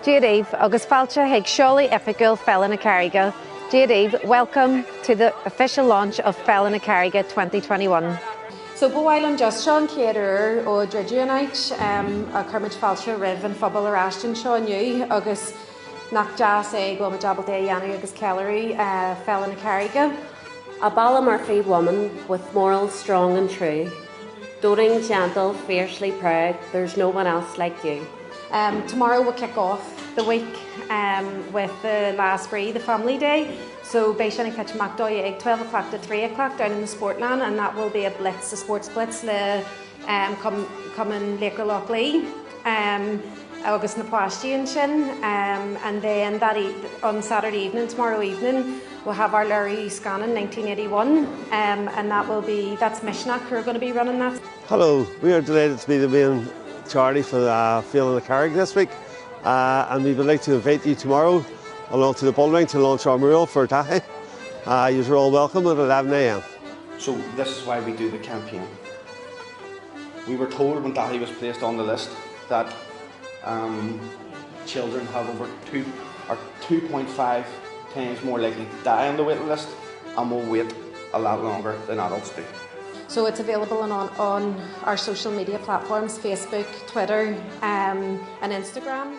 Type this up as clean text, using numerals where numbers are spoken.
Seoladh, agus fáilte ag seoladh oifigiúil Féile na Carige. Seoladh, welcome to the official launch of Féile na Carige 2021. So bhfuil just Sean Cater ó Dridúanait a chuirmid fáilte ribh an phobal ar Ashton seo nniu agus nach deas é go ma jabal dé dhéanamh agus ceilearí Féile na Carige. A Bala Murphy woman with morals strong and true. Doting, gentle, fiercely proud, there's no one else like you. Tomorrow we'll kick off the week with the last free, the family day. So Beishan catch Macdoy at 12 o'clock to 3 o'clock down in the Sportland, and that will be a blitz, a sports blitz, come in Laker Loughley, August na Pláistí sin, and then on Saturday evening, tomorrow evening, we'll have our Larry Scannon 1981, and that's Mishnach who are going to be running that. Hello, we are delighted to be the main charity for the Féile na Carige this week, and we would like to invite you tomorrow along to the Bullring to launch our mural for Tahi. You're all welcome at 11 a.m. So this is why we do the campaign. We were told when Tahi was placed on the list that children have over 2.5 times more likely to die on the waiting list and will wait a lot longer than adults do. So it's available on our social media platforms, Facebook, Twitter and Instagram.